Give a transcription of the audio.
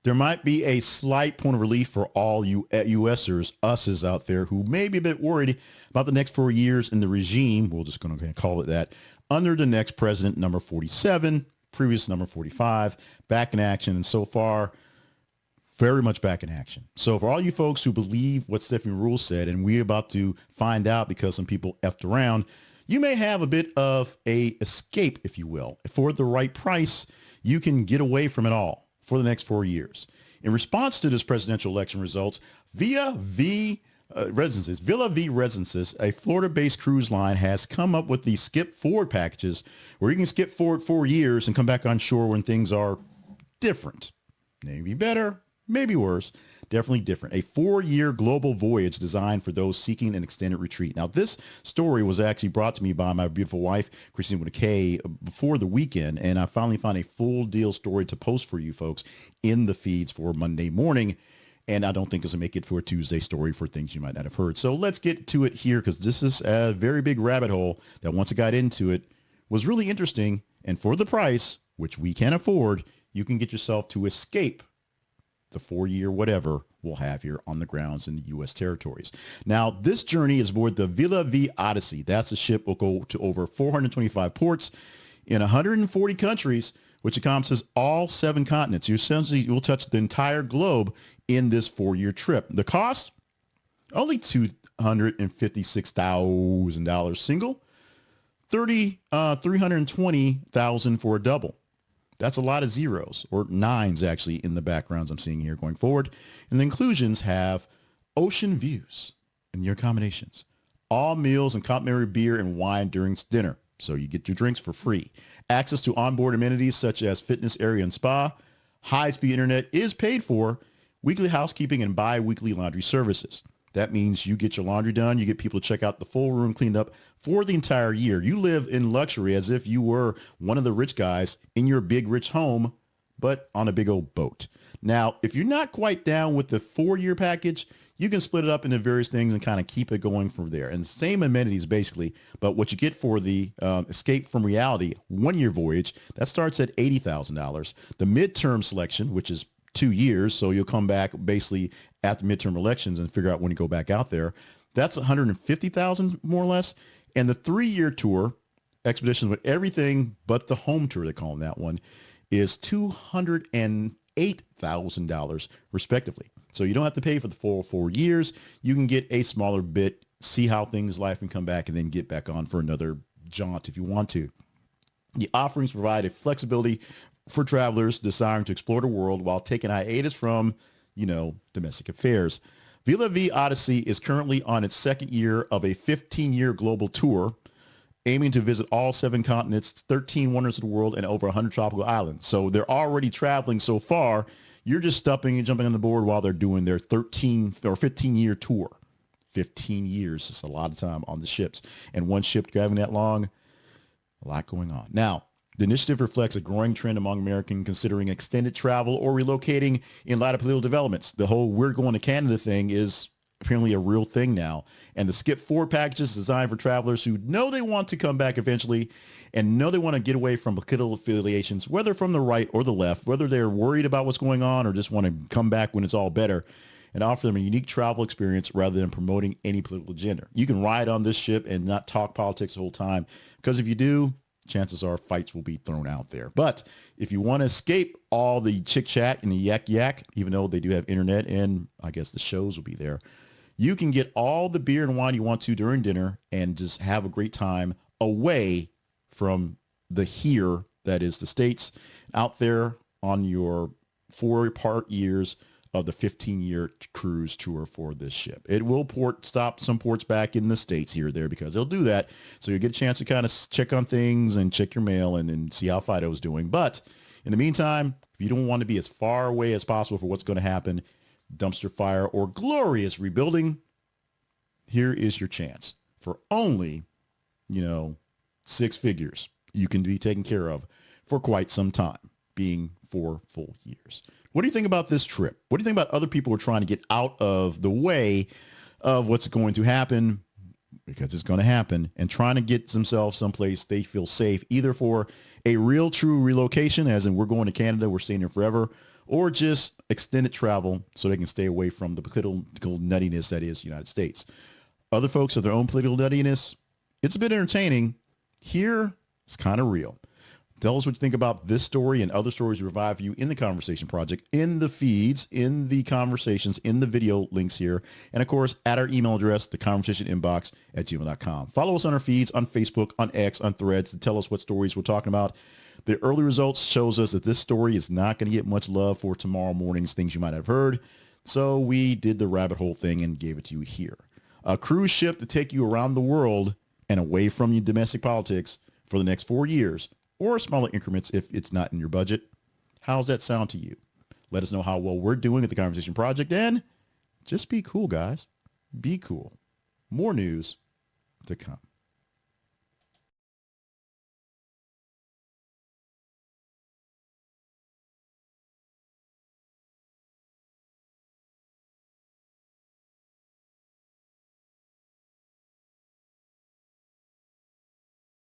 There might be a slight point of relief for all you USers, us's out there who may be a bit worried about the next 4 years in the regime. We're just going to call it that. Under the next president, number 47, previous number 45, back in action. And so far, very much back in action. So for all you folks who believe what Stephanie Rule said, and we're about to find out because some people effed around, you may have a bit of a escape, if you will. For the right price, you can get away from it all for the next 4 years. In response to this presidential election results, Villa Vie Residences, a Florida-based cruise line, has come up with these skip forward packages where you can skip forward 4 years and come back on shore when things are different. Maybe better, maybe worse, definitely different. A 4-year global voyage designed for those seeking an extended retreat. Now, this story was actually brought to me by my beautiful wife, Christine with a K, before the weekend, and I finally found a full deal story to post for you folks in the feeds for Monday morning. And I don't think it's going to make it for a Tuesday story for things you might not have heard. So let's get to it here, because this is a very big rabbit hole that once I got into it was really interesting. And for the price, which we can afford, you can get yourself to escape the 4-year whatever we'll have here on the grounds in the U.S. territories. Now, this journey is aboard the Villa Vie Odyssey. That's a ship will go to over 425 ports in 140 countries, which encompasses all 7 continents. You essentially will touch the entire globe in this 4-year trip. The cost, only $256,000 single, $320,000 for a double. That's a lot of zeros, or nines actually, in the backgrounds I'm seeing here going forward. And the inclusions have ocean views in your accommodations, all meals and complimentary beer and wine during dinner. So you get your drinks for free. Access to onboard amenities such as fitness area and spa. High-speed internet is paid for. Weekly housekeeping and bi-weekly laundry services. That means you get your laundry done. You get people to check out the full room cleaned up for the entire year. You live in luxury as if you were one of the rich guys in your big rich home, but on a big old boat. Now, if you're not quite down with the 4-year package, you can split it up into various things and kind of keep it going from there. And the same amenities basically, but what you get for the Escape from Reality 1-year voyage, that starts at $80,000. The midterm selection, which is 2 years, so you'll come back basically after midterm elections and figure out when you go back out there. That's $150,000 more or less. And the 3-year tour, expeditions with everything but the home tour, they call them that one, is $208,000 respectively. So you don't have to pay for the full 4 years. You can get a smaller bit, see how things life, and come back and then get back on for another jaunt if you want to. The offerings provide a flexibility for travelers desiring to explore the world while taking hiatus from, domestic affairs. Villa Vie Odyssey is currently on its 2nd year of a 15-year global tour, aiming to visit all 7 continents, 13 wonders of the world, and over 100 tropical islands. So they're already traveling so far. You're just stopping and jumping on the board while they're doing their 13 or 15-year tour. 15 years is a lot of time on the ships. And one ship driving that long, a lot going on. Now, the initiative reflects a growing trend among Americans considering extended travel or relocating in light of political developments. The whole "we're going to Canada" thing is apparently a real thing now. And the Skip Forward package is designed for travelers who know they want to come back eventually and know they want to get away from political affiliations, whether from the right or the left, whether they're worried about what's going on or just want to come back when it's all better, and offer them a unique travel experience rather than promoting any political agenda. You can ride on this ship and not talk politics the whole time, because if you do, chances are fights will be thrown out there. But if you want to escape all the chit chat and the yak yak, even though they do have internet and I guess the shows will be there, you can get all the beer and wine you want to during dinner and just have a great time away from the here, that is the States, out there on your 4-part years of the 15-year cruise tour for this ship. It will stop some ports back in the States here or there, because they'll do that. So you get a chance to kind of check on things and check your mail and then see how Fido's doing. But in the meantime, if you don't want to be as far away as possible for what's going to happen, dumpster fire or glorious rebuilding, here is your chance. For only, 6 figures, you can be taken care of for quite some time, being 4 full years. What do you think about this trip? What do you think about other people who are trying to get out of the way of what's going to happen, because it's going to happen, and trying to get themselves someplace they feel safe, either for a real true relocation, as in we're going to Canada, we're staying here forever, or just extended travel so they can stay away from the political nuttiness that is the United States. Other folks have their own political nuttiness. It's a bit entertaining. Here, it's kind of real. Tell us what you think about this story and other stories we provide for you in the Conversation Project, in the feeds, in the conversations, in the video links here. And of course, at our email address, theconversationinbox@gmail.com. Follow us on our feeds, on Facebook, on X, on Threads to tell us what stories we're talking about. The early results shows us that this story is not going to get much love for tomorrow morning's things you might have heard. So we did the rabbit hole thing and gave it to you here. A cruise ship to take you around the world and away from your domestic politics for the next 4 years, or smaller increments if it's not in your budget. How's that sound to you? Let us know how well we're doing at the Conversation Project, and just be cool, guys. Be cool. More news to come.